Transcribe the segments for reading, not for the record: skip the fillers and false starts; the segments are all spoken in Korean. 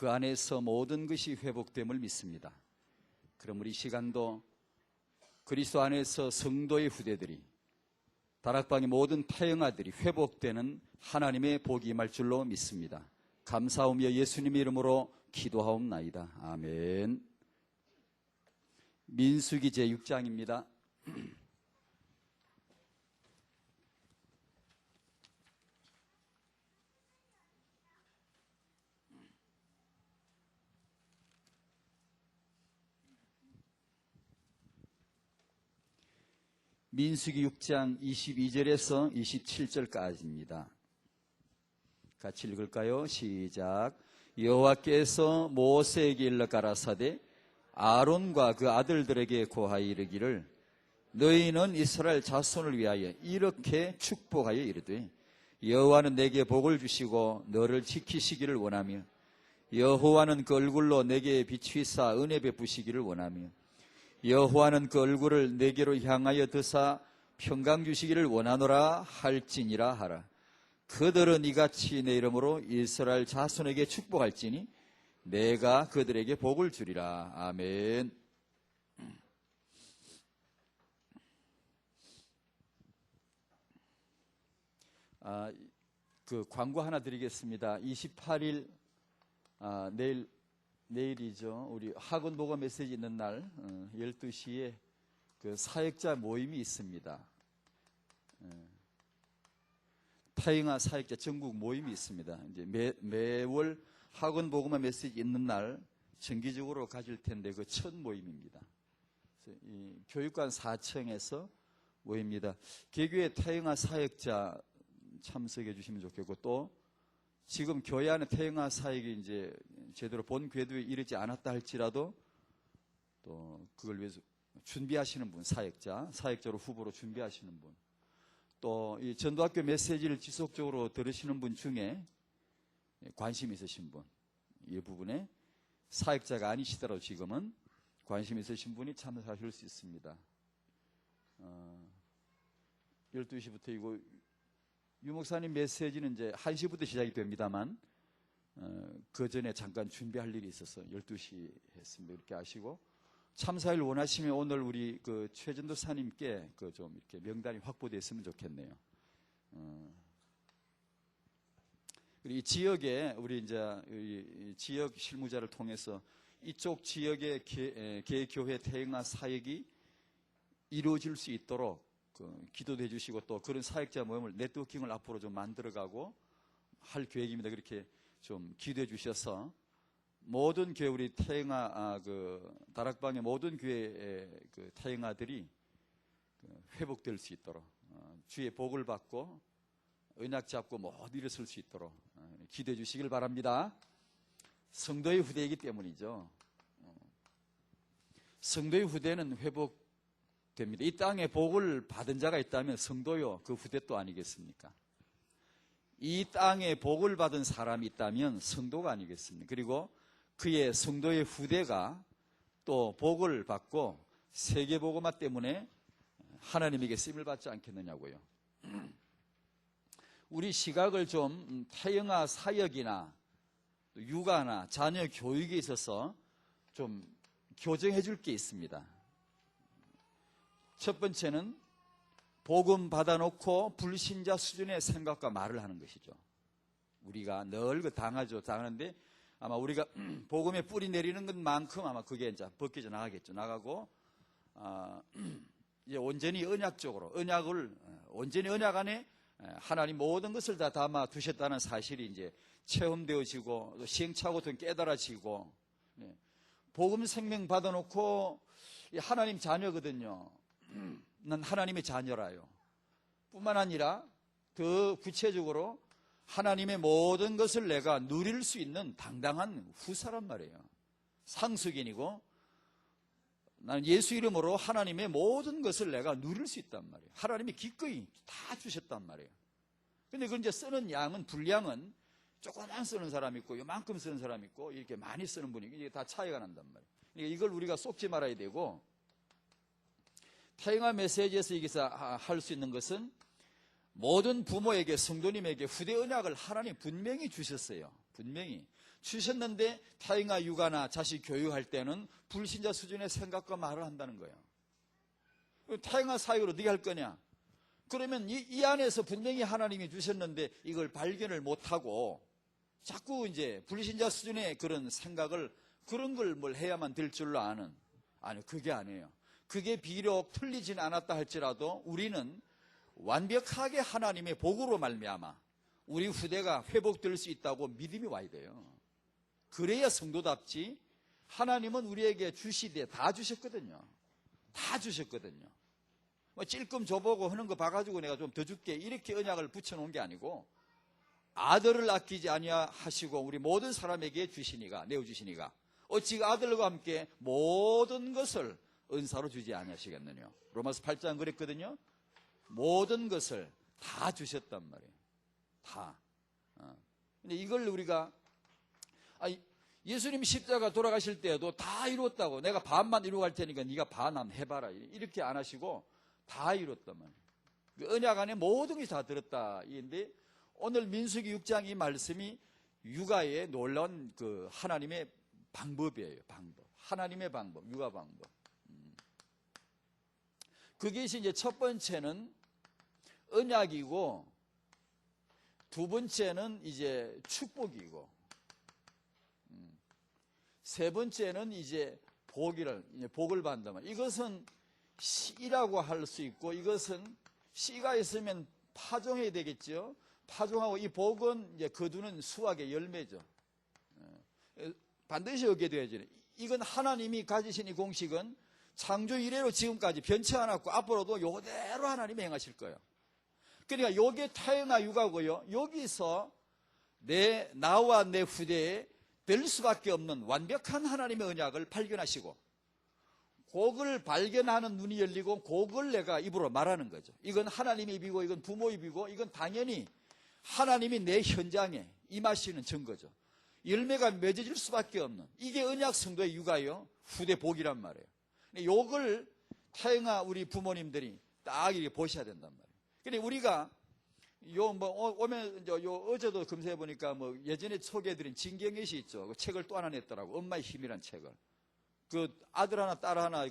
그 안에서 모든 것이 회복됨을 믿습니다. 그럼 우리 시간도 그리스도 안에서 성도의 후대들이, 다락방의 모든 태영아들이 회복되는 하나님의 복이 임할 줄로 믿습니다. 감사하며 예수님의 이름으로 기도하옵나이다. 아멘. 민수기 제6장입니다. 민수기 6장 22절에서 27절까지입니다. 같이 읽을까요? 시작. 여호와께서 모세에게 일러 가라사대 아론과 그 아들들에게 고하여 이르기를 너희는 이스라엘 자손을 위하여 이렇게 축복하여 이르되 여호와는 내게 복을 주시고 너를 지키시기를 원하며 여호와는 그 얼굴로 내게 비추이사 은혜 베푸시기를 원하며 여호와는 그 얼굴을 내게로 향하여 드사 평강 주시기를 원하노라 할지니라 하라. 그들은 이같이 내 이름으로 이스라엘 자손에게 축복할지니 내가 그들에게 복을 주리라. 아멘. 그 광고 하나 드리겠습니다. 28일 내일이죠. 우리 학원 보고 메시지 있는 날 12시에 그 사역자 모임이 있습니다. 태영아 사역자 전국 모임이 있습니다. 이제 매월 학원 보고마 메시지 있는 날 정기적으로 가질 텐데 그 첫 모임입니다. 그래서 이 교육관 4층에서 모입니다. 개교회 태영아 사역자 참석해 주시면 좋겠고, 또 지금 교회 안에 태영아 사역이 이제 제대로 본 궤도에 이르지 않았다 할지라도 또 그걸 위해서 준비하시는 분, 사역자로 후보로 준비하시는 분, 또 이 전도학교 메시지를 지속적으로 들으시는 분 중에 관심 있으신 분, 이 부분에 사역자가 아니시더라도 지금은 관심 있으신 분이 참석하실 수 있습니다. 12시부터 이거 유 목사님 메시지는 이제 1시부터 시작이 됩니다만 그 전에 잠깐 준비할 일이 있어서 12시 했습니다. 이렇게 아시고, 참사일 원하시면 오늘 우리 그 최전도사님께 그 좀 이렇게 명단이 확보됐으면 좋겠네요. 이 지역에 우리 이제 이 지역 실무자를 통해서 이쪽 지역의 개교회 태영아 사역이 이루어질 수 있도록 기도도 해주시고, 또 그런 사역자 모임을 네트워킹을 앞으로 좀 만들어가고 할 계획입니다. 그렇게 좀 기도해 주셔서 모든 교회 우리 태영아 그 다락방의 모든 교회의 그 태영아들이 회복될 수 있도록 주의 복을 받고 언약 잡고 모두 일어설 수 있도록 기도해 주시길 바랍니다. 성도의 후대이기 때문이죠. 성도의 후대는 회복됩니다. 이 땅에 복을 받은 자가 있다면 성도요, 그 후대 또 아니겠습니까? 이 땅에 복을 받은 사람이 있다면 성도가 아니겠습니까? 그리고 그의 성도의 후대가 또 복을 받고 세계복음화 때문에 하나님에게 쓰임을 받지 않겠느냐고요. 우리 시각을 좀 태영아 사역이나 육아나 자녀 교육에 있어서 좀 교정해 줄 게 있습니다. 첫 번째는 복음 받아놓고 불신자 수준의 생각과 말을 하는 것이죠. 우리가 늘 당하죠. 당하는데 아마 우리가 복음에 뿌리 내리는 것만큼 아마 그게 이제 벗겨져 나가겠죠. 나가고 이제 온전히 언약적으로 온전히 언약 안에 하나님 모든 것을 다 담아 두셨다는 사실이 이제 체험되어지고 또 시행착오든 깨달아지고, 복음 생명 받아놓고 하나님 자녀거든요. 난 하나님의 자녀라요. 뿐만 아니라 더 구체적으로 하나님의 모든 것을 내가 누릴 수 있는 당당한 후사란 말이에요. 상속인이고 나는 예수 이름으로 하나님의 모든 것을 내가 누릴 수 있단 말이에요. 하나님이 기꺼이 다 주셨단 말이에요. 근데 그걸 이제 쓰는 양은, 분량은 조금만 쓰는 사람 있고 요만큼 쓰는 사람 있고 이렇게 많이 쓰는 분이, 이게 다 차이가 난단 말이에요. 그러니까 이걸 우리가 속지 말아야 되고, 태영아 메시지에서 여기서 할 수 있는 것은 모든 부모에게, 성도님에게 후대 언약을 하나님 분명히 주셨어요. 분명히. 주셨는데 타인과 육아나 자식 교육할 때는 불신자 수준의 생각과 말을 한다는 거예요. 타인과 사역을 어떻게 할 거냐? 그러면 이 안에서 분명히 하나님이 주셨는데 이걸 발견을 못하고 자꾸 이제 불신자 수준의 그런 생각을, 그런 걸 뭘 해야만 될 줄로 아는, 아니 그게 아니에요. 그게 비록 틀리진 않았다 할지라도 우리는 완벽하게 하나님의 복으로 말미암아 우리 후대가 회복될 수 있다고 믿음이 와야 돼요. 그래야 성도답지. 하나님은 우리에게 주시되 다 주셨거든요. 다 주셨거든요. 뭐 찔끔 줘보고 하는 거 봐가지고 내가 좀 더 줄게 이렇게 언약을 붙여놓은 게 아니고, 아들을 아끼지 아니하시고 우리 모든 사람에게 주시니가, 내어주시니가 어찌 아들과 함께 모든 것을 은사로 주지 아니하시겠느냐. 로마서 8장 그랬거든요. 모든 것을 다 주셨단 말이에요. 다. 근데 이걸 우리가, 예수님 십자가 돌아가실 때에도 다 이루었다고, 내가 반만 이루고 갈 테니까 네가 반 한번 해봐라 이렇게 안 하시고 다 이뤘단 말이에요. 그 언약 안에 모든 것이 다 들었다. 인데 오늘 민수기 6장 이 말씀이 육아의 놀라운 그 하나님의 방법이에요. 방법. 하나님의 방법, 육아 방법. 그게 이제 첫 번째는 언약이고, 두 번째는 이제 축복이고, 세 번째는 이제 복을 받는다 말. 이것은 씨라고 할 수 있고, 이것은 씨가 있으면 파종해야 되겠죠. 파종하고 이 복은 이제 거두는 수확의 열매죠. 반드시 얻게 되어야죠. 이건 하나님이 가지신 이 공식은 창조 이래로 지금까지 변치 않았고 앞으로도 이대로 하나님이 행하실 거예요. 그러니까 요게 타인과 육아고요. 여기서 나와 내 후대에 될 수밖에 없는 완벽한 하나님의 언약을 발견하시고, 그걸 발견하는 눈이 열리고 그걸 내가 입으로 말하는 거죠. 이건 하나님의 입이고 이건 부모 입이고 이건 당연히 하나님이 내 현장에 임하시는 증거죠. 열매가 맺어질 수밖에 없는, 이게 언약 성도의 육아요, 후대 복이란 말이에요. 이걸 타영아 우리 부모님들이 딱 이렇게 보셔야 된단 말이에요. 근데 우리가 어제도 검색해 보니까 예전에 소개해드린 진경의 시 있죠. 그 책을 또 하나 냈더라고. 엄마의 힘이란 책을. 그 아들 하나 딸 하나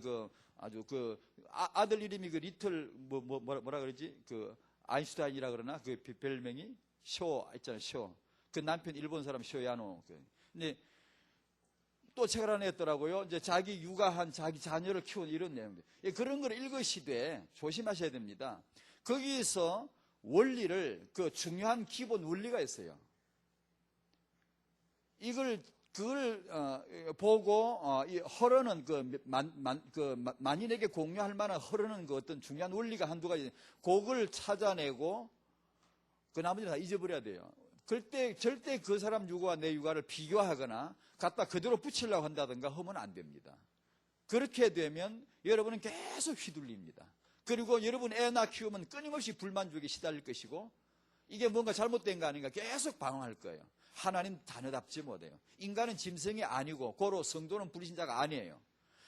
아들 이름이 그 리틀 뭐라 그러지? 그 아인슈타인이라 그러나 그 별명이 쇼 있잖아요. 쇼. 그 남편 일본 사람 쇼야노. 근데 또 책을 하나 냈더라고요. 이제 자기 육아한 자기 자녀를 키우는 이런 내용들. 그런 걸 읽으시되 조심하셔야 됩니다. 거기에서 원리를, 그 중요한 기본 원리가 있어요. 그걸 보고 흐르는 만인에게 공유할 만한 흐르는 그 어떤 중요한 원리가 한두 가지, 그걸 찾아내고 그 나머지는 다 잊어버려야 돼요. 그때 절대 그 사람 육아와 내 육아를 비교하거나 갖다 그대로 붙이려고 한다든가 하면 안 됩니다. 그렇게 되면 여러분은 계속 휘둘립니다. 그리고 여러분 애 낳아 키우면 끊임없이 불만족에 시달릴 것이고, 이게 뭔가 잘못된 거 아닌가 계속 방황할 거예요. 하나님 자녀답지 못해요. 인간은 짐승이 아니고 고로 성도는 불신자가 아니에요.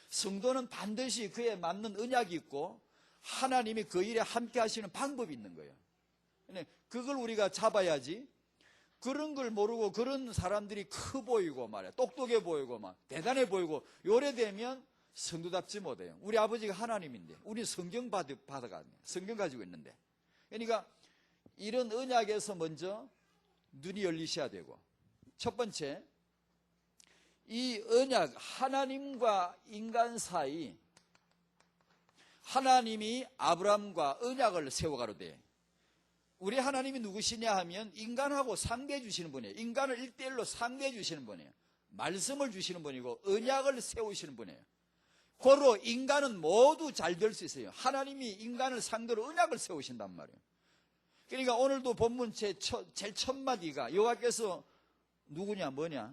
성도는 반드시 그에 맞는 언약이 있고 하나님이 그 일에 함께 하시는 방법이 있는 거예요. 그걸 우리가 잡아야지. 그런 걸 모르고 그런 사람들이 커 보이고 말이야, 똑똑해 보이고 막 대단해 보이고 요래되면 성도답지 못해요. 우리 아버지가 하나님인데 우리 성경 받아가 성경 가지고 있는데, 그러니까 이런 언약에서 먼저 눈이 열리셔야 되고, 첫 번째 이 언약, 하나님과 인간 사이, 하나님이 아브라함과 언약을 세워가로되, 우리 하나님이 누구시냐 하면 인간하고 상대해 주시는 분이에요. 인간을 1대1로 상대해 주시는 분이에요. 말씀을 주시는 분이고 언약을 세우시는 분이에요. 고로 인간은 모두 잘 될 수 있어요. 하나님이 인간을 상대로 언약을 세우신단 말이에요. 그러니까 오늘도 본문 제일 첫 마디가 여호와께서 누구냐 뭐냐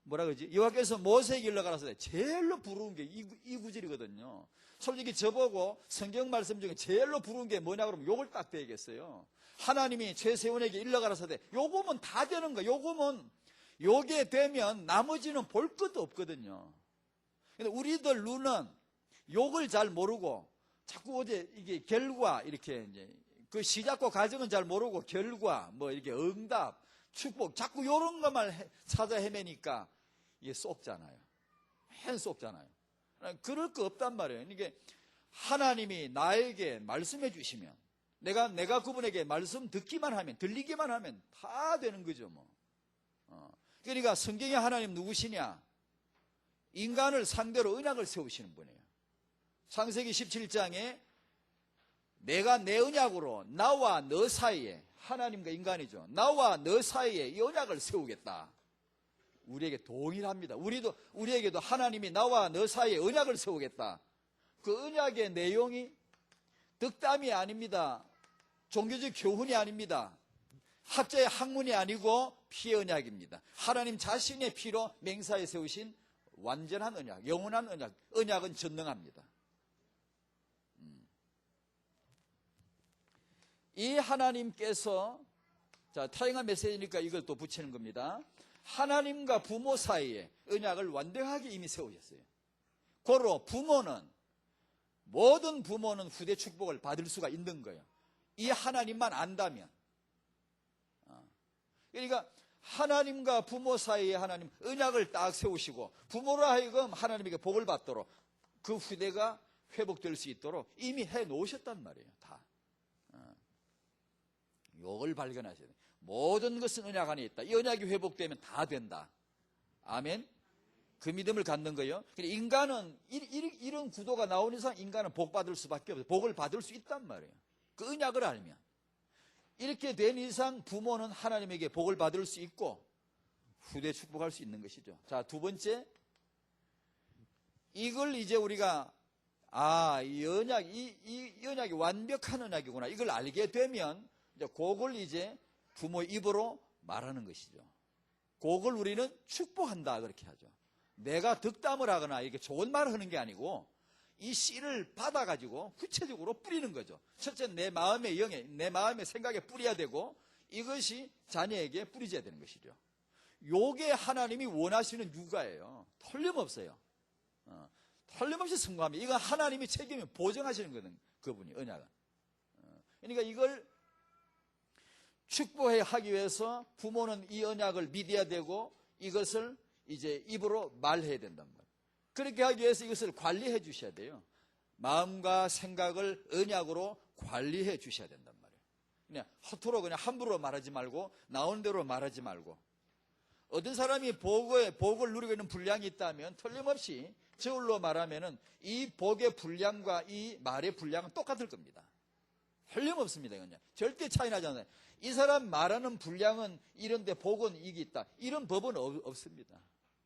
뭐라 그러지? 여호와께서 모세에게 일러가라서 제일로 부르는 게 이 구절이거든요. 솔직히 저보고 성경 말씀 중에 제일로 부르는 게 뭐냐 그러면 요걸 딱 배우겠어요. 하나님이 최세훈에게 일러가라서 요거면 다 되는 거예요. 요거면 요게 되면 나머지는 볼 것도 없거든요. 근데 우리들 눈은 요걸 잘 모르고 자꾸 어제 이게 결과 이렇게 이제 그 시작과 과정은 잘 모르고 결과 뭐 이렇게 응답 축복, 자꾸 이런 것만 찾아 헤매니까 이게 쏙잖아요. 맨 쏙잖아요. 그럴 거 없단 말이에요. 이게 하나님이 나에게 말씀해 주시면, 내가 그분에게 말씀 듣기만 하면, 들리기만 하면 다 되는 거죠, 뭐. 그러니까 성경의 하나님 누구시냐? 인간을 상대로 언약을 세우시는 분이에요. 창세기 17장에 내가 내 언약으로 나와 너 사이에, 하나님과 인간이죠, 나와 너 사이에 이 언약을 세우겠다. 우리에게 동일합니다. 우리에게도 하나님이 나와 너 사이에 언약을 세우겠다. 그 언약의 내용이 덕담이 아닙니다. 종교적 교훈이 아닙니다. 학자의 학문이 아니고 피의 언약입니다. 하나님 자신의 피로 맹사에 세우신 완전한 언약, 영원한 언약. 언약은 전능합니다. 이 하나님께서, 자, 타인한 메시지니까 이걸 또 붙이는 겁니다. 하나님과 부모 사이에 언약을 완벽하게 이미 세우셨어요. 고로 모든 부모는 후대 축복을 받을 수가 있는 거예요. 이 하나님만 안다면. 그러니까 하나님과 부모 사이에 하나님 언약을 딱 세우시고, 부모로 하여금 하나님에게 복을 받도록, 그 후대가 회복될 수 있도록 이미 해 놓으셨단 말이에요. 다. 요걸 발견하셔야 돼요. 모든 것은 언약 안에 있다. 이 언약이 회복되면 다 된다. 아멘. 그 믿음을 갖는 거예요. 인간은 이런 구도가 나오는 이상 인간은 복 받을 수밖에 없어요. 복을 받을 수 있단 말이에요. 그 언약을 알면. 이렇게 된 이상 부모는 하나님에게 복을 받을 수 있고 후대 축복할 수 있는 것이죠. 자, 두 번째, 이걸 이제 우리가 이 언약이 완벽한 언약이구나, 이걸 알게 되면 이제 그걸 이제 부모 입으로 말하는 것이죠. 그걸 우리는 축복한다 그렇게 하죠. 내가 덕담을 하거나 이렇게 좋은 말을 하는 게 아니고 이 씨를 받아가지고 구체적으로 뿌리는 거죠. 첫째, 내 마음의 영에, 내 마음의 생각에 뿌려야 되고, 이것이 자녀에게 뿌리져야 되는 것이죠. 요게 하나님이 원하시는 육아예요. 틀림없어요. 틀림없이 성공합니다. 이건 하나님이 책임을 보증하시는 거거든요. 그분이, 언약은. 그러니까 이걸 축복해 하기 위해서 부모는 이 언약을 믿어야 되고, 이것을 이제 입으로 말해야 된단 말이에요. 그렇게 하기 위해서 이것을 관리해 주셔야 돼요. 마음과 생각을 언약으로 관리해 주셔야 된단 말이에요. 그냥 허투루 그냥 함부로 말하지 말고, 나오는 대로 말하지 말고. 어떤 사람이 복을 누리고 있는 분량이 있다면 틀림없이 저울로 말하면은 이 복의 분량과 이 말의 분량은 똑같을 겁니다. 틀림없습니다. 그냥 절대 차이 나지 않아요. 이 사람 말하는 분량은 이런데 복은 이게 있다, 이런 법은 없습니다.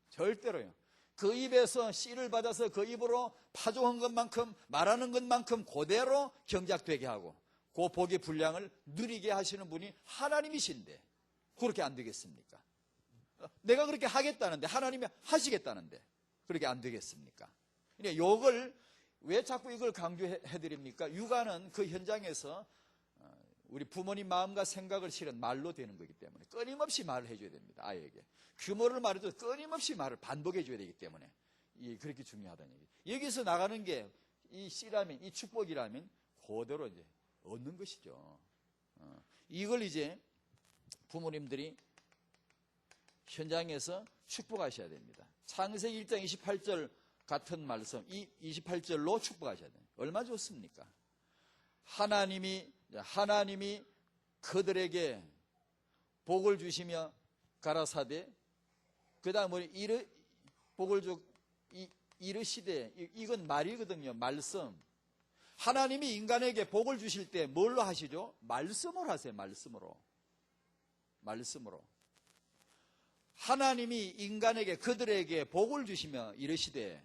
절대로요. 그 입에서 씨를 받아서 그 입으로 파종한 것만큼, 말하는 것만큼 그대로 경작되게 하고 그 복의 분량을 누리게 하시는 분이 하나님이신데 그렇게 안 되겠습니까? 내가 그렇게 하겠다는데, 하나님이 하시겠다는데 그렇게 안 되겠습니까? 그러니까 요걸 왜 자꾸 이걸 강조해 드립니까? 육아는 그 현장에서 우리 부모님 마음과 생각을 실은 말로 되는 거기 때문에 끊임없이 말을 해줘야 됩니다. 아이에게 규모를 말해도 끊임없이 말을 반복해 줘야 되기 때문에 그렇게 중요하다는 얘기. 여기서 나가는 게 이 씨라면, 이 축복이라면 그대로 이제 얻는 것이죠. 이걸 이제 부모님들이 현장에서 축복하셔야 됩니다. 창세기 1장 28절 같은 말씀, 이 28절로 축복하셔야 돼요. 얼마나 좋습니까? 하나님이 그들에게 복을 주시며 가라사대, 그 다음에 복을 주 이르시되, 이건 말이거든요. 말씀. 하나님이 인간에게 복을 주실 때 뭘로 하시죠? 말씀으로 하세요. 말씀으로. 하나님이 인간에게, 그들에게 복을 주시며 이르시되,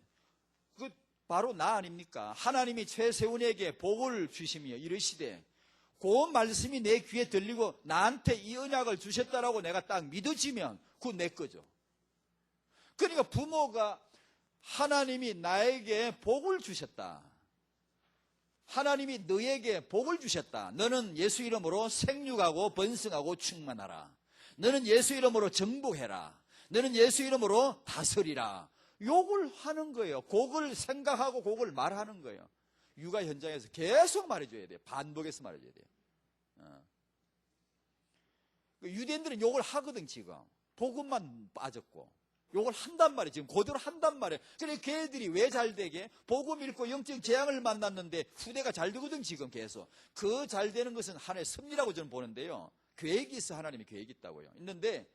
그 바로 나 아닙니까? 하나님이 최세훈에게 복을 주시며 이르시되, 그 말씀이 내 귀에 들리고 나한테 이 언약을 주셨다라고 내가 딱 믿어지면 그건 내 거죠. 그러니까 부모가 하나님이 나에게 복을 주셨다, 하나님이 너에게 복을 주셨다, 너는 예수 이름으로 생육하고 번성하고 충만하라, 너는 예수 이름으로 정복해라, 너는 예수 이름으로 다스리라, 욕을 하는 거예요. 그걸 생각하고 그걸 말하는 거예요. 육아 현장에서 계속 말해줘야 돼요. 반복해서 말해줘야 돼요. 유대인들은 욕을 하거든, 지금. 복음만 빠졌고. 욕을 한단 말이에요. 지금 그대로 한단 말이에요. 그래, 걔들이 왜 잘 되게? 복음 읽고 영적 재앙을 만났는데 후대가 잘 되거든, 지금 계속. 그 잘 되는 것은 하나의 섭리라고 저는 보는데요. 계획이 있어, 하나님의 계획이 있다고요. 있는데,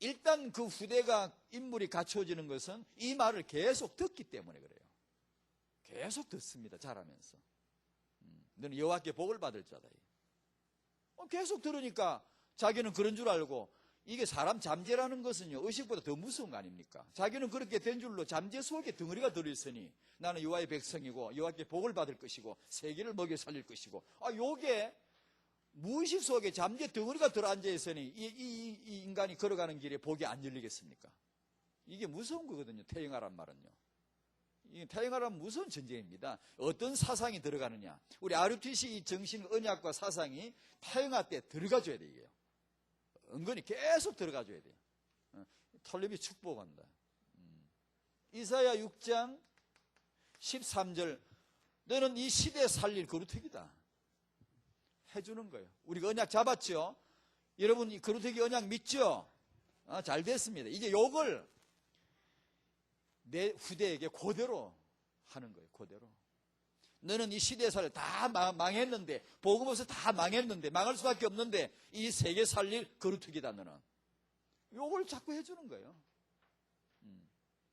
일단 그 후대가 인물이 갖춰지는 것은 이 말을 계속 듣기 때문에 그래요. 계속 듣습니다, 자라면서. 너는 여호와께 복을 받을 자다. 계속 들으니까 자기는 그런 줄 알고, 이게 사람 잠재라는 것은요, 의식보다 더 무서운 거 아닙니까? 자기는 그렇게 된 줄로 잠재 속에 덩어리가 들어있으니 나는 여호와의 백성이고 여호와께 복을 받을 것이고 세계를 먹여 살릴 것이고, 요게 무의식 속에 잠재 덩어리가 들어앉아 있으니 이 인간이 걸어가는 길에 복이 안 열리겠습니까? 이게 무서운 거거든요, 태영하란 말은요. 이 태영하란 무서운 전쟁입니다. 어떤 사상이 들어가느냐. 우리 RUTC 정신 언약과 사상이 태영하 때 들어가줘야 돼요. 이게요. 은근히 계속 들어가줘야 돼요. 털림이 축복한다. 이사야 6장 13절, 너는 이 시대에 살릴 거루터기다. 해주는 거예요. 우리가 언약 잡았죠? 여러분 이 거루터기 언약 믿죠? 잘 됐습니다. 이제 요걸 내 후대에게 그대로 하는 거예요. 그대로. 너는 이 시대에 살릴, 다 망했는데, 복음 없어 다 망했는데, 망할 수밖에 없는데, 이 세계 살릴 거루터기다, 너는. 요걸 자꾸 해주는 거예요.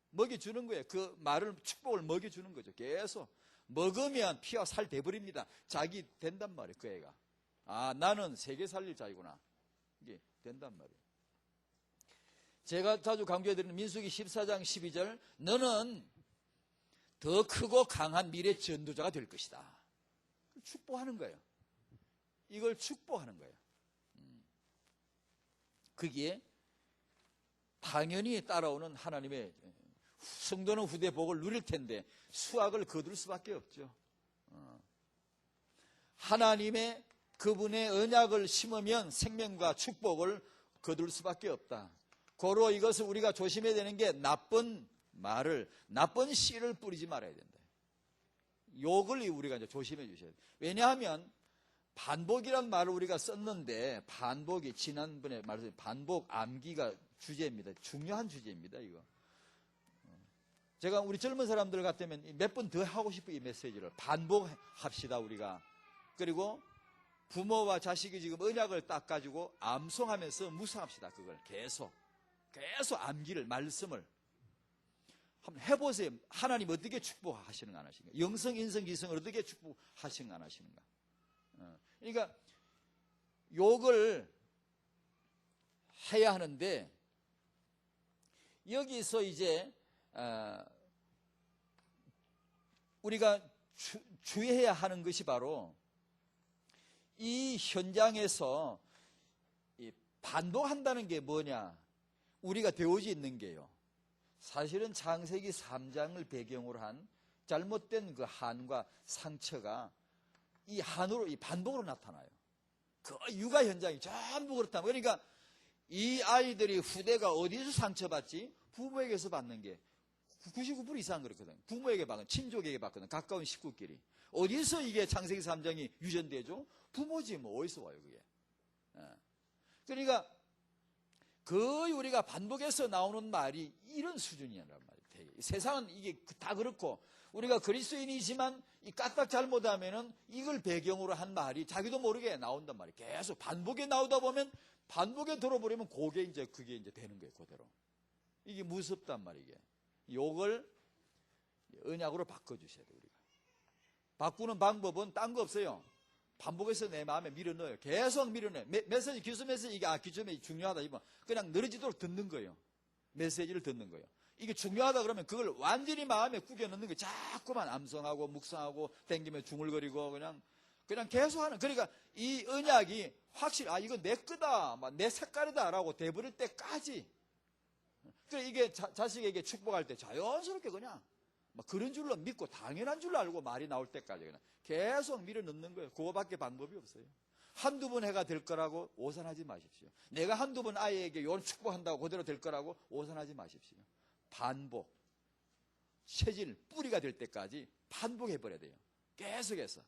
먹여주는 거예요. 그 말을, 축복을 먹여주는 거죠. 계속. 먹으면 피와 살 돼버립니다. 자기 된단 말이에요, 그 애가. 나는 세계 살릴 자이구나. 이게 된단 말이에요. 제가 자주 강조해드리는 민수기 14장 12절, 너는 더 크고 강한 미래 전도자가 될 것이다. 축복하는 거예요. 이걸 축복하는 거예요. 거기에 당연히 따라오는 하나님의, 성도는 후대 복을 누릴 텐데 수확을 거둘 수밖에 없죠. 하나님의 그분의 언약을 심으면 생명과 축복을 거둘 수밖에 없다. 고로 이것을 우리가 조심해야 되는 게, 나쁜 말을, 나쁜 씨를 뿌리지 말아야 된다. 욕을 우리가 이제 조심해 주셔야 돼요. 왜냐하면 반복이란 말을 우리가 썼는데, 반복이 지난번에 말했던 반복 암기가 주제입니다. 중요한 주제입니다, 이거. 제가 우리 젊은 사람들 같으면 몇 번 더 하고 싶어요, 이 메시지를. 반복합시다, 우리가. 그리고 부모와 자식이 지금 언약을 딱 가지고 암송하면서 묵상합시다, 그걸. 계속 암기를, 말씀을. 한번 해보세요. 하나님 어떻게 축복하시는가 안 하시는가? 영성, 인성, 기성을 어떻게 축복하시는가 안 하시는가? 그러니까 욕을 해야 하는데, 여기서 이제 우리가 주의해야 하는 것이 바로 이 현장에서 반복한다는 게 뭐냐? 우리가 되어져 있는 게요, 사실은 창세기 3장을 배경으로 한 잘못된 그 한과 상처가 이 한으로, 이 반복으로 나타나요. 그 육아 현장이 전부 그렇다면, 그러니까 이 아이들이 후대가 어디서 상처받지? 부모에게서 받는 게 99% 이상 그렇거든. 부모에게 받거든, 친족에게 받거든, 가까운 식구끼리. 어디서 이게 창세기 3장이 유전되죠? 부모지 뭐 어디서 와요 그게. 그러니까 거의 우리가 반복해서 나오는 말이 이런 수준이란 말이에요. 세상은 이게 다 그렇고, 우리가 그리스도인이지만 이 까딱 잘못하면은 이걸 배경으로 한 말이 자기도 모르게 나온단 말이에요. 계속 반복에 나오다 보면, 반복에 들어버리면 그게 이제 되는 거예요, 그대로. 이게 무섭단 말이에요. 요걸 언약으로 바꿔주셔야 돼요, 우리가. 바꾸는 방법은 딴 거 없어요. 반복해서 내 마음에 밀어넣어요. 계속 밀어넣어요. 메시지, 기수 메시지, 이게 기수 메시지 중요하다, 이거 그냥 늘어지도록 듣는 거예요. 메시지를 듣는 거예요. 이게 중요하다 그러면 그걸 완전히 마음에 구겨 넣는 거예요. 자꾸만 암송하고 묵상하고 땡기면 중얼거리고 그냥 계속 하는. 그러니까 이 언약이 확실히 이거 내 거다, 내 색깔이다라고 돼버릴 때까지. 그래, 이게 자식에게 축복할 때 자연스럽게 그냥 그런 줄로 믿고 당연한 줄로 알고 말이 나올 때까지 그냥 계속 밀어 넣는 거예요. 그거밖에 방법이 없어요. 한두 번 해가 될 거라고 오산하지 마십시오. 내가 한두 번 아이에게 요런 축복한다고 그대로 될 거라고 오산하지 마십시오. 반복, 체질, 뿌리가 될 때까지 반복해버려야 돼요. 계속해서.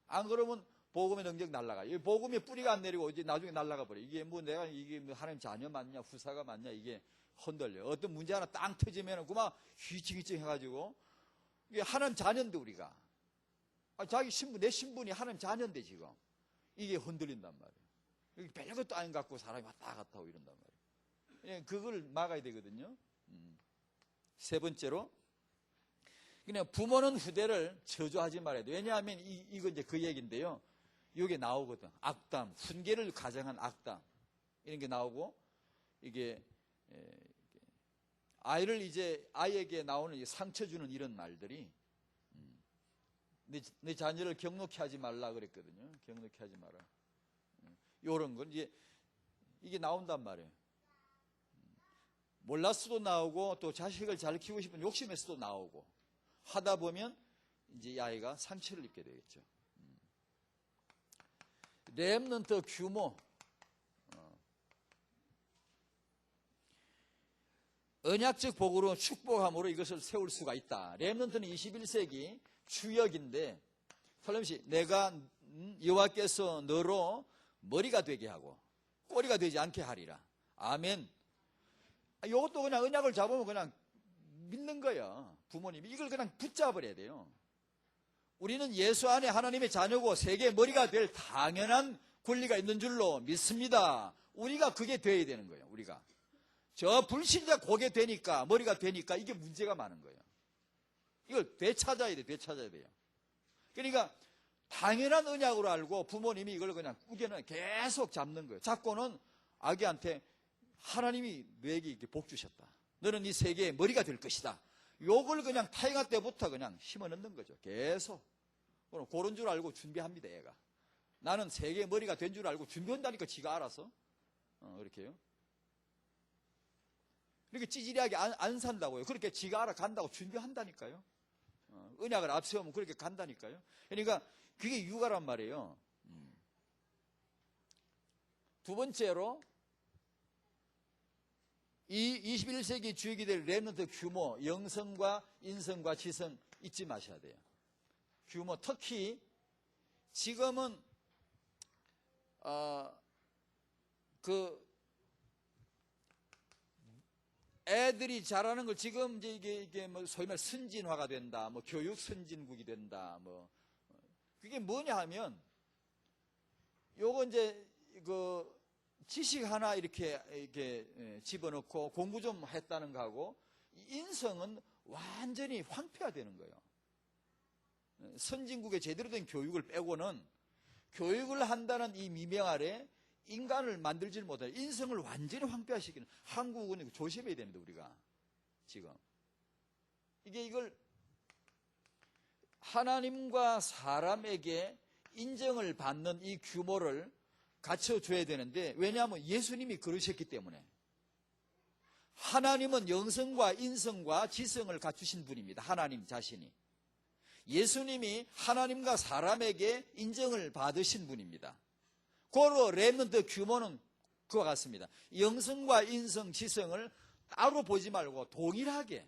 안 그러면 복음의 능력 날라가. 이 복음의 뿌리가 안 내리고 이제 나중에 날라가 버려. 이게 뭐 내가 이게 뭐 하나님 자녀 맞냐, 후사가 맞냐, 이게 흔들려. 어떤 문제 하나 땅 터지면은 그만 휘청휘청 해가지고 이게 하나님 자녀인데 우리가 자기 신분, 내 신분이 하나님 자녀인데 지금 이게 흔들린단 말이에요. 별것도 아닌 것 같고 사람이 왔다 갔다 하고 이런단 말이에요. 그걸 막아야 되거든요. 세 번째로, 그냥 부모는 후대를 저주하지 말아야 돼요. 왜냐하면 이거 이제 그 얘기인데요. 이게 나오거든. 악담, 훈계를 가정한 악담. 이런 게 나오고, 이게, 아이에게 나오는 상처 주는 이런 말들이, 내 자녀를 경록히 하지 말라 그랬거든요. 경록히 하지 마라. 요런 건 이게 나온단 말이에요. 몰랐어도 나오고 또 자식을 잘 키우고 싶은 욕심에서도 나오고 하다 보면 이제 이 아이가 상처를 입게 되겠죠. 렘넌트 규모. 언약적 복으로 축복함으로 이것을 세울 수가 있다. 렘넌트는 21세기 주역인데, 설렘씨, 내가 여호와께서 너로 머리가 되게 하고 꼬리가 되지 않게 하리라. 아멘. 이것도 그냥 언약을 잡으면 그냥 믿는 거야. 부모님이 이걸 그냥 붙잡아야 돼요. 우리는 예수 안에 하나님의 자녀고 세계의 머리가 될 당연한 권리가 있는 줄로 믿습니다. 우리가 그게 돼야 되는 거예요. 우리가 저 불신자 고개 되니까, 머리가 되니까 이게 문제가 많은 거예요. 이걸 되찾아야 돼요. 그러니까 당연한 언약으로 알고 부모님이 이걸 그냥 우겨는 계속 잡는 거예요. 잡고는 아기한테 하나님이 너에게 이렇게 복 주셨다. 너는 이 세계의 머리가 될 것이다. 요걸 그냥 타이가 때부터 그냥 심어 넣는 거죠. 계속. 그런 줄 알고 준비합니다, 얘가. 나는 세계의 머리가 된 줄 알고 준비한다니까, 지가 알아서. 그렇게요. 이렇게 찌질하게 안 산다고요. 그렇게 지가 알아간다고 준비한다니까요. 언약을 앞세우면 그렇게 간다니까요. 그러니까 그게 육아란 말이에요. 두 번째로, 이 21세기 주역이 될 렘넌트 규모, 영성과 인성과 지성 잊지 마셔야 돼요. 규모, 특히 지금은 애들이 잘하는 걸 지금 이게 뭐 소위 말 선진화가 된다, 뭐 교육 선진국이 된다, 뭐 그게 뭐냐 하면 요거 이제 그 지식 하나 이렇게 집어넣고 공부 좀 했다는 거하고 인성은 완전히 황폐화되는 거예요. 선진국의 제대로 된 교육을 빼고는 교육을 한다는 이 미명 아래 인간을 만들지를 못해요. 인성을 완전히 황폐화시키는, 한국은 조심해야 됩니다. 우리가 지금 이걸 하나님과 사람에게 인정을 받는 이 규모를 갖춰줘야 되는데, 왜냐하면 예수님이 그러셨기 때문에. 하나님은 영성과 인성과 지성을 갖추신 분입니다. 하나님 자신이. 예수님이 하나님과 사람에게 인정을 받으신 분입니다. 고로 렘넌트 규모는 그와 같습니다. 영성과 인성, 지성을 따로 보지 말고 동일하게,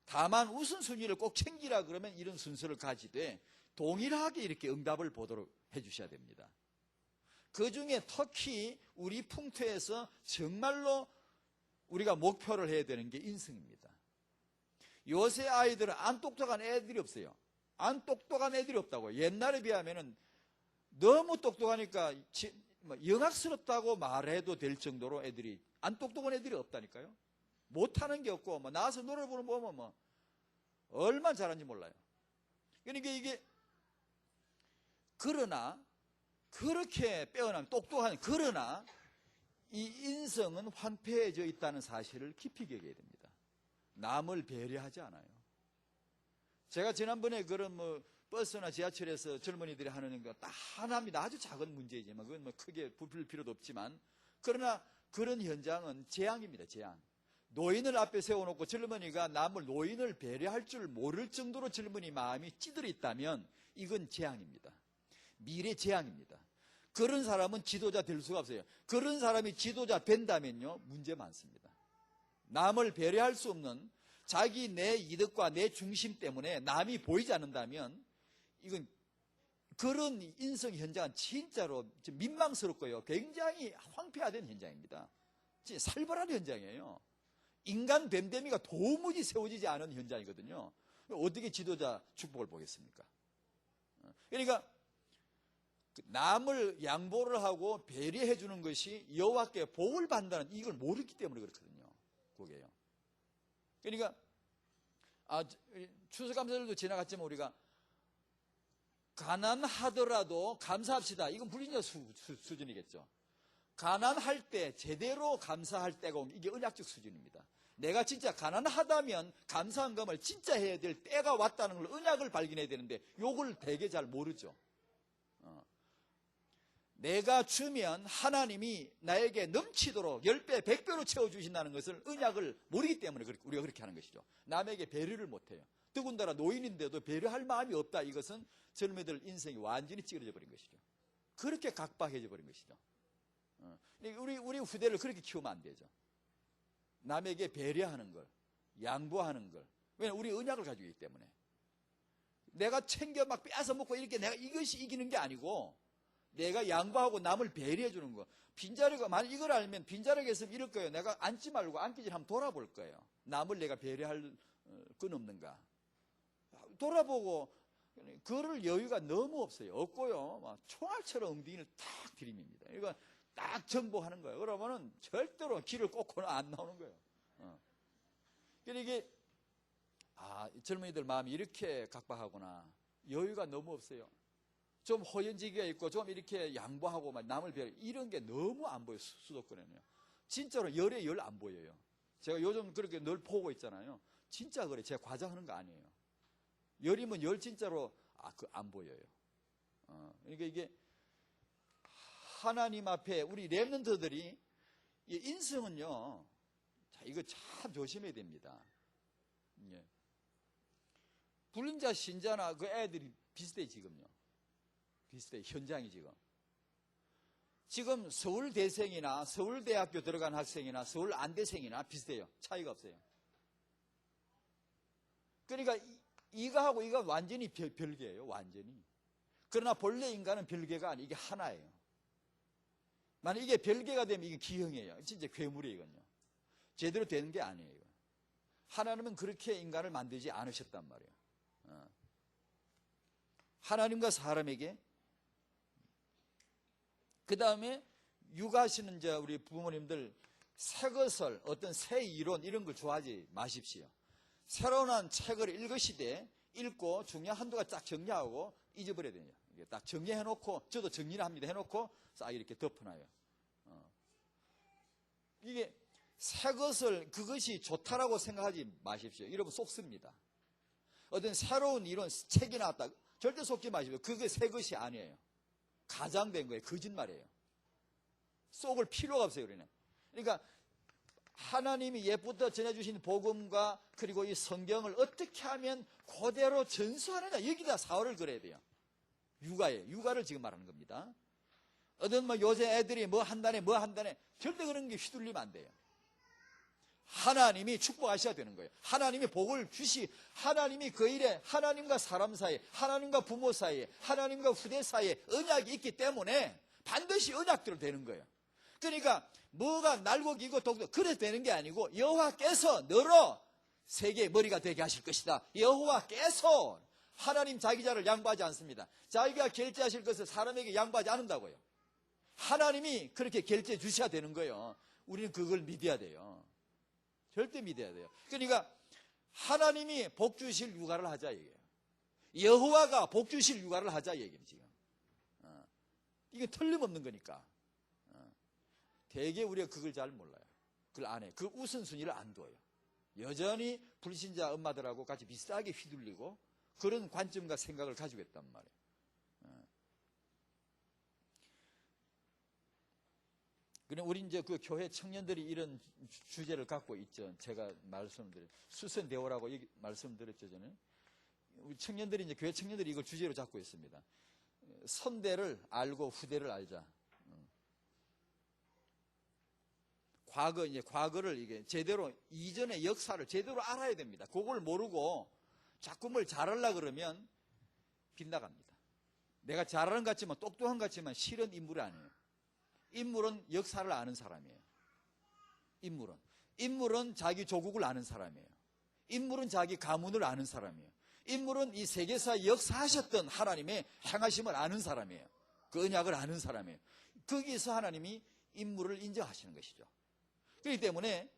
다만 우선순위를 꼭 챙기라 그러면 이런 순서를 가지되 동일하게 이렇게 응답을 보도록 해주셔야 됩니다. 그 중에 특히 우리 풍토에서 정말로 우리가 목표를 해야 되는 게 인성입니다. 요새 아이들은 안 똑똑한 애들이 없어요. 안 똑똑한 애들이 없다고요. 옛날에 비하면은 너무 똑똑하니까 영악스럽다고 말해도 될 정도로 애들이, 안 똑똑한 애들이 없다니까요. 못하는 게 없고, 뭐 나와서 노래 부르는 거 보면 뭐 얼마나 잘하는지 몰라요. 그러니까 이게, 그러나 그렇게 빼어나면 똑똑한, 그러나 이 인성은 황폐해져 있다는 사실을 깊이 여겨야 됩니다. 남을 배려하지 않아요. 제가 지난번에 그런 버스나 지하철에서 젊은이들이 하는 거 딱 하나입니다. 아주 작은 문제이지만 그건 크게 부풀릴 필요도 없지만, 그러나 그런 현장은 재앙입니다. 재앙. 노인을 앞에 세워놓고 젊은이가 노인을 배려할 줄 모를 정도로 젊은이 마음이 찌들어 있다면 이건 재앙입니다. 미래 재앙입니다. 그런 사람은 지도자 될 수가 없어요. 그런 사람이 지도자 된다면요, 문제 많습니다. 남을 배려할 수 없는 내 이득과 내 중심 때문에 남이 보이지 않는다면 이건 그런 인성 현장은 진짜로 민망스럽고요. 굉장히 황폐화된 현장입니다. 진짜 살벌한 현장이에요. 인간 됨됨이가 도무지 세워지지 않은 현장이거든요. 어떻게 지도자 축복을 보겠습니까? 그러니까 남을 양보를 하고 배려해 주는 것이 여호와께 복을 받는다는 이걸 모르기 때문에 그렇거든요. 그게요. 그러니까 추수감사절도 지나갔지만 우리가 가난하더라도 감사합시다. 이건 불신자 수준이겠죠. 가난할 때 제대로 감사할 때가 오면 이게 언약적 수준입니다. 내가 진짜 가난하다면 감사한 감을 진짜 해야 될 때가 왔다는 걸 언약을 발견해야 되는데 요걸 되게 잘 모르죠. 내가 주면 하나님이 나에게 넘치도록 10배, 100배로 채워주신다는 것을 언약을 모르기 때문에 우리가 그렇게 하는 것이죠. 남에게 배려를 못해요. 더군다나 노인인데도 배려할 마음이 없다. 이것은 젊은이들 인생이 완전히 찌그러져 버린 것이죠. 그렇게 각박해져 버린 것이죠. 우리 후대를 그렇게 키우면 안 되죠. 남에게 배려하는 걸, 양보하는 걸. 왜냐하면 우리 언약을 가지고 있기 때문에. 내가 챙겨 막 빼앗아 먹고 이렇게 내가 이것이 이기는 게 아니고 내가 양보하고 남을 배려해 주는 거. 빈자리가 만약 이걸 알면 빈자리가 있으면 이럴 거예요. 내가 앉지 말고 앉기 전에 한번 돌아볼 거예요. 남을 내가 배려할 건 없는가. 돌아보고 그럴 여유가 너무 없어요. 없고요. 막 총알처럼 엉덩이를 탁 들이밉니다. 이거 딱 정보하는 거예요. 그러면은 절대로 길을 꽂고는 안 나오는 거예요. 그러니까 이게 젊은이들 마음이 이렇게 각박하구나. 여유가 너무 없어요. 좀 호연지기가 있고 좀 이렇게 양보하고 막 남을 배려 이런 게 너무 안 보여요. 수도권에는요. 진짜로 열에 열 안 보여요. 제가 요즘 그렇게 늘 보고 있잖아요. 진짜 그래. 제가 과장하는 거 아니에요. 열이면 열 진짜로 안 보여요. 그러니까 이게 하나님 앞에 우리 렘넌트들이 인성은요. 자, 이거 참 조심해야 됩니다. 예. 불륜자 신자나 그 애들이 비슷해 지금요. 비슷해 현장이 지금 서울대생이나 서울대학교 들어간 학생이나 서울 안대생이나 비슷해요. 차이가 없어요. 그러니까 이거하고 이거 완전히 별개예요. 완전히. 그러나 본래 인간은 별개가 아니에요. 이게 하나예요. 만약 이게 별개가 되면 이게 기형이에요. 진짜 괴물이에요. 이건요. 제대로 되는 게 아니에요. 하나님은 그렇게 인간을 만들지 않으셨단 말이에요. 하나님과 사람에게 그 다음에 육아하시는 우리 부모님들 새 것을 어떤 새 이론 이런 걸 좋아하지 마십시오. 새로 난 책을 읽으시되 읽고 중요한 한두가 딱 정리하고 잊어버려야 돼요. 이게 딱 정리해놓고 저도 정리를 합니다. 해놓고 싹 이렇게 덮어놔요. 이게 새 것을 그것이 좋다라고 생각하지 마십시오. 이러면 속습니다. 어떤 새로운 이론 책이 나왔다. 절대 속지 마십시오. 그게 새 것이 아니에요. 가장된 거예요. 거짓말이에요. 속을 필요가 없어요. 우리는. 그러니까 하나님이 옛부터 전해주신 복음과 그리고 이 성경을 어떻게 하면 그대로 전수하느냐. 여기다 사활을 걸어야 돼요. 육아를 지금 말하는 겁니다. 어떤 요새 애들이 뭐 한다네 절대 그런 게 휘둘리면 안 돼요. 하나님이 축복하셔야 되는 거예요. 하나님이 복을 하나님이 그 일에 하나님과 사람 사이에, 하나님과 부모 사이에, 하나님과 후대 사이에 언약이 있기 때문에 반드시 언약대로 되는 거예요. 그러니까 뭐가 날고 기고 독도 그래서 되는 게 아니고 여호와께서 너로 세계의 머리가 되게 하실 것이다. 여호와께서 하나님 자기 자를 양보하지 않습니다. 자기가 결제하실 것을 사람에게 양보하지 않는다고요. 하나님이 그렇게 결제해 주셔야 되는 거예요. 우리는 그걸 믿어야 돼요. 절대 믿어야 돼요. 그러니까 하나님이 복 주실 육아를 하자 얘기예요. 여호와가 복 주실 육아를 하자 얘기예요. 지금 이게 틀림없는 거니까. 대개 우리가 그걸 잘 몰라요. 그걸 안 해. 그 우선순위를 안 둬요. 여전히 불신자 엄마들하고 같이 비슷하게 휘둘리고 그런 관점과 생각을 가지고 있단 말이에요. 그럼 우리 이제 그 교회 청년들이 이런 주제를 갖고 있죠. 제가 말씀드린 수선 대오라고 말씀드렸죠. 저는 우리 청년들이 이제 교회 청년들이 이걸 주제로 잡고 있습니다. 선대를 알고 후대를 알자. 과거를 이게 제대로 이전의 역사를 제대로 알아야 됩니다. 그걸 모르고 자꾸 뭘 잘하려고 그러면 빗나갑니다. 내가 잘하는 것 같지만 똑똑한 것 같지만 실은 인물이 아니에요. 인물은 역사를 아는 사람이에요. 인물은 자기 조국을 아는 사람이에요. 인물은 자기 가문을 아는 사람이에요. 인물은 이 세계사에 역사하셨던 하나님의 행하심을 아는 사람이에요. 그 언약을 아는 사람이에요. 거기서 하나님이 인물을 인정하시는 것이죠. 그렇기 때문에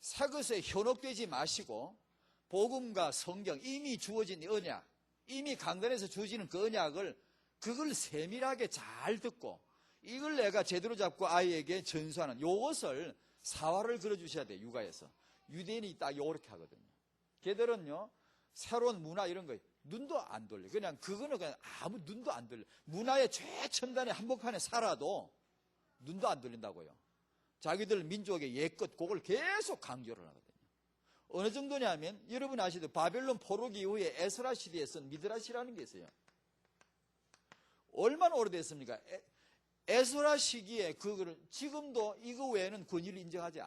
새 것에 현혹되지 마시고 복음과 성경, 이미 주어진 언약, 이미 강단에서 주어지는 그 언약을 그걸 세밀하게 잘 듣고 이걸 내가 제대로 잡고 아이에게 전수하는 이것을 사활을 그려주셔야 돼요. 육아에서. 유대인이 딱 이렇게 하거든요. 걔들은요 새로운 문화 이런 거 눈도 안 돌려. 그냥 그거는 그냥 아무 눈도 안 돌려. 문화의 최첨단의 한복판에 살아도 눈도 안 돌린다고요. 자기들 민족의 옛것 그걸 계속 강조를 하거든요. 어느 정도냐면 여러분 아시죠? 바벨론 포로기 이후에 에스라 시대에 쓴 미드라시라는 게 있어요. 얼마나 오래됐습니까? 에스라 시기에 그거를 지금도 이거 외에는 권위를 인정하지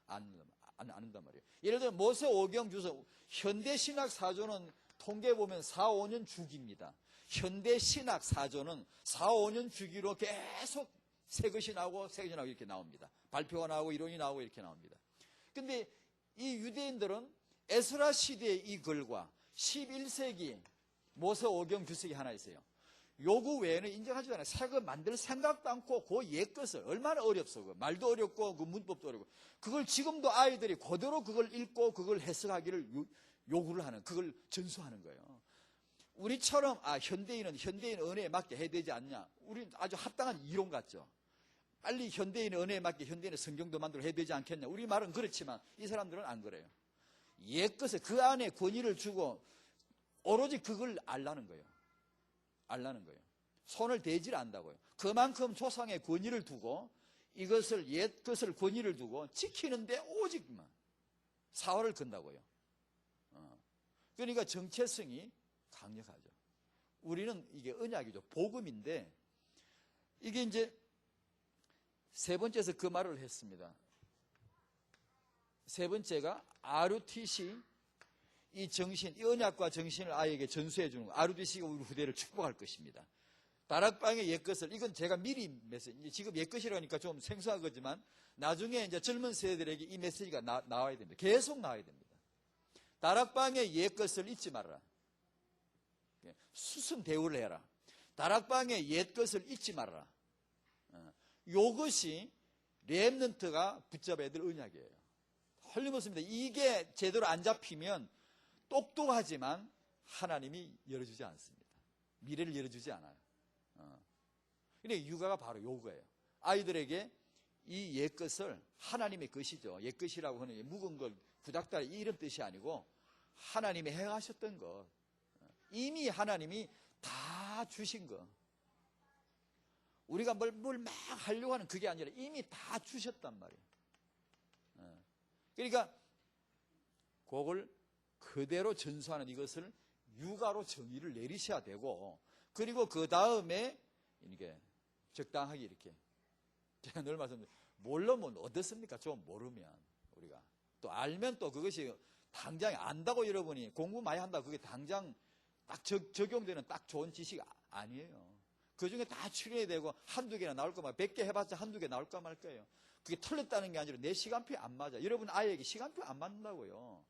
않는단 말이에요. 예를 들어 모세 오경 주서 현대 신학 사조는 통계 보면 4, 5년 주기입니다. 현대 신학 사조는 4, 5년 주기로 계속 새 것이 나오고 새 것이 나오고 이렇게 나옵니다. 발표가 나오고 이론이 나오고 이렇게 나옵니다. 근데 이 유대인들은 에스라 시대의 이 글과 11세기 모세 오경 주석이 하나 있어요. 요구 외에는 인정하지도 않아요. 새 것 만들 생각도 않고 그 옛것을 얼마나 어렵소. 그 말도 어렵고 그 문법도 어렵고 그걸 지금도 아이들이 그대로 그걸 읽고 그걸 해석하기를 요구를 하는, 그걸 전수하는 거예요. 우리처럼 현대인은 현대인 은혜에 맞게 해야 되지 않냐. 우리 아주 합당한 이론 같죠. 빨리 현대인 은혜에 맞게 현대인의 성경도 만들어 해야 되지 않겠냐. 우리 말은 그렇지만 이 사람들은 안 그래요. 옛것을 그 안에 권위를 주고 오로지 그걸 알라는 거예요. 알라는 거예요. 손을 대질 않는다고요. 그만큼 조상의 권위를 두고 이것을 옛것을 권위를 두고 지키는데 오직만 사활을 건다고요. 그러니까 정체성이 강력하죠. 우리는 이게 언약이죠. 복음인데 이게 이제 세 번째에서 그 말을 했습니다. 세 번째가 RUTC 이 정신, 이 언약과 정신을 아이에게 전수해 주는 거. RUTC가 우리 후대를 축복할 것입니다. 다락방의 옛것을, 이건 제가 미리 메시지, 지금 옛것이라니까 좀 생소한 거지만 나중에 이제 젊은 세대들에게 이 메시지가 나와야 됩니다. 계속 나와야 됩니다. 다락방의 옛것을 잊지 말아라. 수순 대우를 해라. 다락방의 옛것을 잊지 말아라. 이것이 렘넌트가 붙잡아야 될 언약이에요. 헐림없습니다. 이게 제대로 안 잡히면 똑똑하지만 하나님이 열어주지 않습니다. 미래를 열어주지 않아요. 그러니까 육아가 바로 요거예요. 아이들에게 이 옛것을 하나님의 것이죠. 옛것이라고 하는 묵은 걸 구닥다리 이런 뜻이 아니고 하나님이 행하셨던 것, 이미 하나님이 다 주신 것. 우리가 뭘 막 하려고 하는 그게 아니라 이미 다 주셨단 말이에요. 그러니까 그걸 그대로 전수하는 이것을 육아로 정의를 내리셔야 되고, 그리고 그 다음에 이게 적당하게 이렇게 제가 늘 말씀드려요. 모르면 어떻습니까? 좀 모르면 우리가 또 알면 또 그것이 당장 안다고 여러분이 공부 많이 한다고 그게 당장 딱 적용되는 딱 좋은 지식이 아니에요. 그 중에 다 출연이 되고 한두 개나 나올 거면 100개 해봤자 한두 개 나올까 말 거예요. 그게 틀렸다는 게 아니라 내 시간표에 안 맞아. 여러분 아이에게 시간표 안 맞는다고요.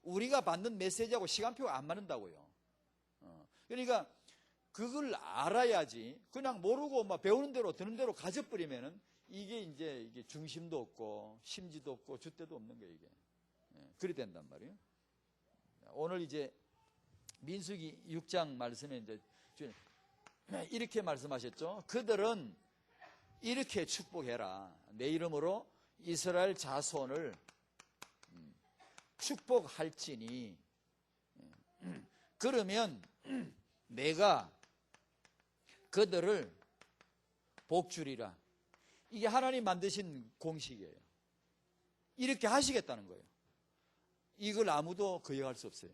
우리가 받는 메시지하고 시간표가 안 맞는다고요. 그러니까 그걸 알아야지 그냥 모르고 막 배우는 대로 드는 대로 가져버리면은 이게 중심도 없고 심지도 없고 줏대도 없는 거예요. 이게. 그리 된단 말이에요. 오늘 이제 민수기 6장 말씀에 이제 이렇게 말씀하셨죠. 그들은 이렇게 축복해라. 내 이름으로 이스라엘 자손을 축복할지니 그러면 내가 그들을 복주리라. 이게 하나님 만드신 공식이에요. 이렇게 하시겠다는 거예요. 이걸 아무도 거역할 수 없어요.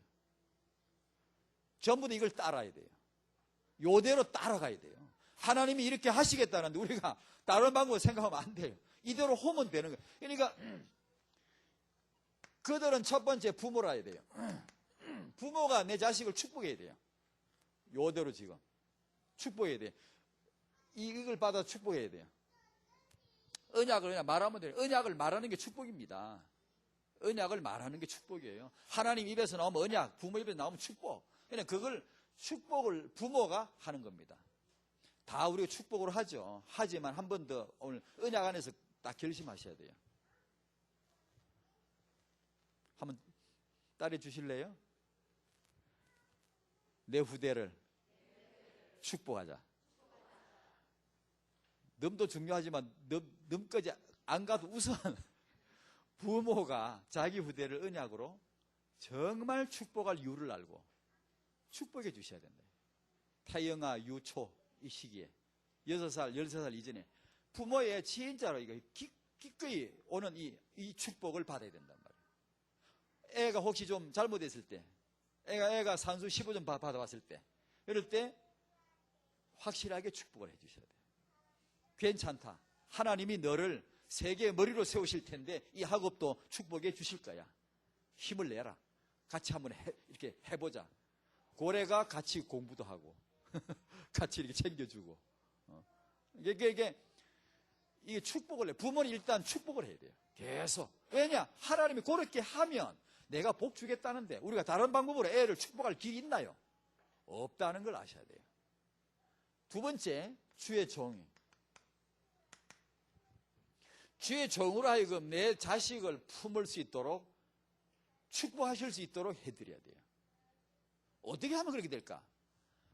전부 다 이걸 따라야 돼요. 요대로 따라가야 돼요. 하나님이 이렇게 하시겠다는데 우리가 다른 방법을 생각하면 안 돼요. 이대로 하면 되는 거예요. 그러니까 그들은 첫 번째 부모라 해야 돼요. 부모가 내 자식을 축복해야 돼요. 요대로 지금 축복해야 돼. 이걸 받아 축복해야 돼요. 언약을 그냥 말하면 돼요. 언약을 말하는 게 축복입니다. 언약을 말하는 게 축복이에요. 하나님 입에서 나오면 언약, 부모 입에서 나오면 축복. 그냥 그걸 축복을 부모가 하는 겁니다. 다 우리가 축복으로 하죠. 하지만 한 번 더 오늘 언약 안에서 딱 결심하셔야 돼요. 한번 따라해 주실래요? 내 후대를 축복하자. 넘도 중요하지만 넘까지 안 가도 우선 부모가 자기 후대를 언약으로 정말 축복할 이유를 알고 축복해 주셔야 된다. 타영아, 유초 이 시기에 6살, 13살 이전에 부모의 진짜로 이거 기꺼이 오는 이 축복을 받아야 된단 말이에요. 애가 혹시 좀 잘못했을 때, 애가 산수 15점 받아왔을 때, 이럴 때 확실하게 축복을 해 주셔야 돼요. 괜찮다. 하나님이 너를 세계의 머리로 세우실 텐데 이 학업도 축복해 주실 거야. 힘을 내라. 같이 한번 이렇게 해보자. 고래가 같이 공부도 하고 같이 이렇게 챙겨주고 이게 축복을 해. 부모는 일단 축복을 해야 돼요. 계속. 왜냐? 하나님이 그렇게 하면 내가 복 주겠다는데 우리가 다른 방법으로 애를 축복할 길이 있나요? 없다는 걸 아셔야 돼요. 두 번째, 주의 종이. 주의 종으로 하여금 내 자식을 품을 수 있도록 축복하실 수 있도록 해드려야 돼요. 어떻게 하면 그렇게 될까?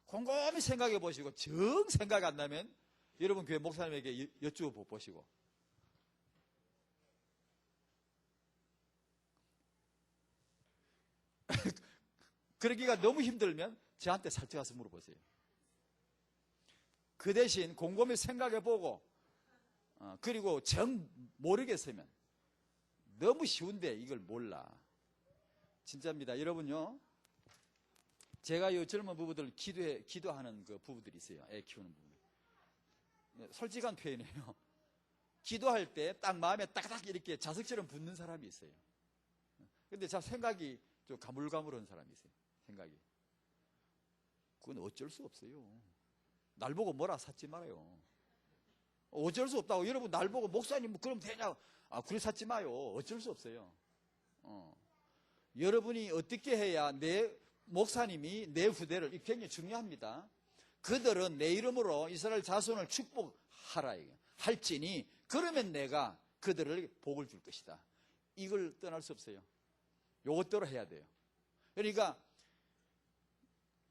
곰곰이 생각해 보시고 정 생각 안 나면 여러분 교회 목사님에게 여쭈어 보시고 그러기가 너무 힘들면 저한테 살짝 가서 물어보세요. 그 대신 곰곰이 생각해 보고 그리고 정 모르겠으면 너무 쉬운데 이걸 몰라. 진짜입니다. 여러분요. 제가 이 젊은 부부들 기도하는 그 부부들이 있어요. 애 키우는 부부. 솔직한 표현이에요. 기도할 때 딱 마음에 딱딱 이렇게 자석처럼 붙는 사람이 있어요. 근데 자 생각이 좀 가물가물한 사람이 있어요. 생각이. 그건 어쩔 수 없어요. 날 보고 뭐라 샀지 말아요. 어쩔 수 없다고. 여러분 날 보고 목사님 뭐 그럼 되냐고. 그래 샀지 마요. 어쩔 수 없어요. 여러분이 어떻게 해야 내 목사님이 내 후대를 굉장히 중요합니다. 그들은 내 이름으로 이스라엘 자손을 축복하라 할지니 그러면 내가 그들을 복을 줄 것이다. 이걸 떠날 수 없어요. 요것대로 해야 돼요. 그러니까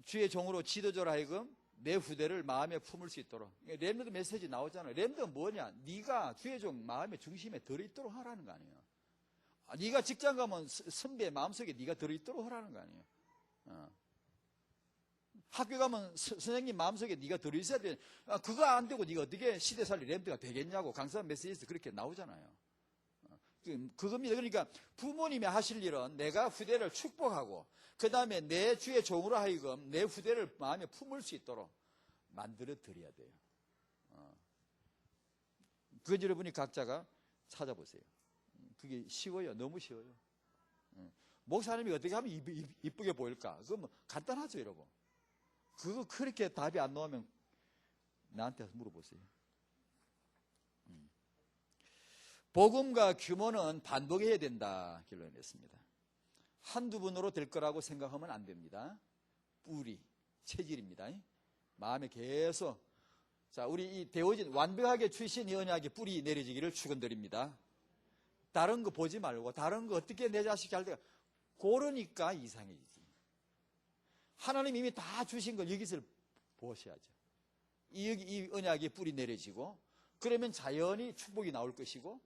주의 종으로 지도자로 하여금 내 후대를 마음에 품을 수 있도록. 렘넌트 메시지 나오잖아요. 렘넌트는 뭐냐? 네가 주의 종 마음의 중심에 들어있도록 하라는 거 아니에요. 네가 직장 가면 선배 마음속에 네가 들어있도록 하라는 거 아니에요. 학교 가면 선생님 마음속에 네가 들어있어야 돼. 그거 안 되고 네가 어떻게 시대살리 렘넌트가 되겠냐고 강사 메시지에서 그렇게 나오잖아요. 그겁니다. 그러니까 부모님이 하실 일은 내가 후대를 축복하고 그 다음에 내 주의 종으로 하여금 내 후대를 마음에 품을 수 있도록 만들어 드려야 돼요. 그건 여러분이 각자가 찾아보세요. 그게 쉬워요. 너무 쉬워요. 목사님이 어떻게 하면 이쁘게 보일까? 그건 뭐 간단하죠, 여러분. 그거 그렇게 답이 안 나오면 나한테 물어보세요. 복음과 규모는 반복해야 된다 결론냈습니다. 한두 번으로 될 거라고 생각하면 안 됩니다. 뿌리, 체질입니다. 마음에 계속. 자, 우리 이 되어진 완벽하게 주신 이 언약의 뿌리 내려지기를 축원드립니다. 다른 거 보지 말고 다른 거 어떻게 내 자식 잘 돼가 그러니까 이상해지지. 하나님 이미 다 주신 걸 여기서 보셔야죠. 이 언약의 뿌리 내려지고 그러면 자연히 축복이 나올 것이고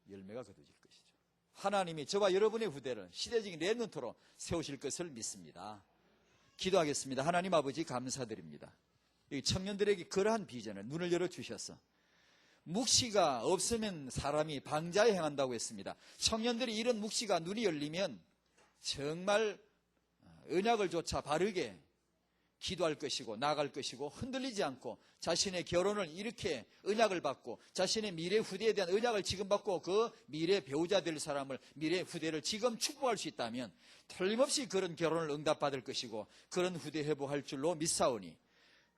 열매가 거둬질 것이죠. 하나님이 저와 여러분의 후대를 시대적인 렘넌트로 세우실 것을 믿습니다. 기도하겠습니다. 하나님 아버지 감사드립니다. 이 청년들에게 그러한 비전을 눈을 열어주셔서 묵시가 없으면 사람이 방자에 행한다고 했습니다. 청년들이 이런 묵시가 눈이 열리면 정말 언약을 조차 바르게 기도할 것이고 나아갈 것이고 흔들리지 않고 자신의 결혼을 이렇게 언약을 받고 자신의 미래 후대에 대한 언약을 지금 받고 그 미래 배우자 될 사람을 미래 후대를 지금 축복할 수 있다면 틀림없이 그런 결혼을 응답받을 것이고 그런 후대 회복할 줄로 믿사오니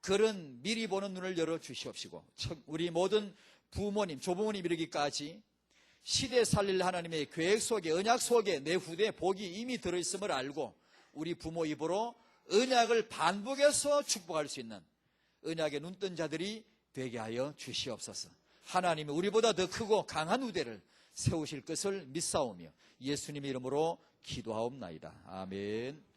그런 미리 보는 눈을 열어 주시옵시고 우리 모든 부모님 조부모님 이르기까지 시대 살릴 하나님의 계획 속에 언약 속에 내 후대에 복이 이미 들어있음을 알고 우리 부모 입으로 언약을 반복해서 축복할 수 있는 언약의 눈뜬 자들이 되게 하여 주시옵소서. 하나님이 우리보다 더 크고 강한 후대를 세우실 것을 믿사오며 예수님의 이름으로 기도하옵나이다. 아멘.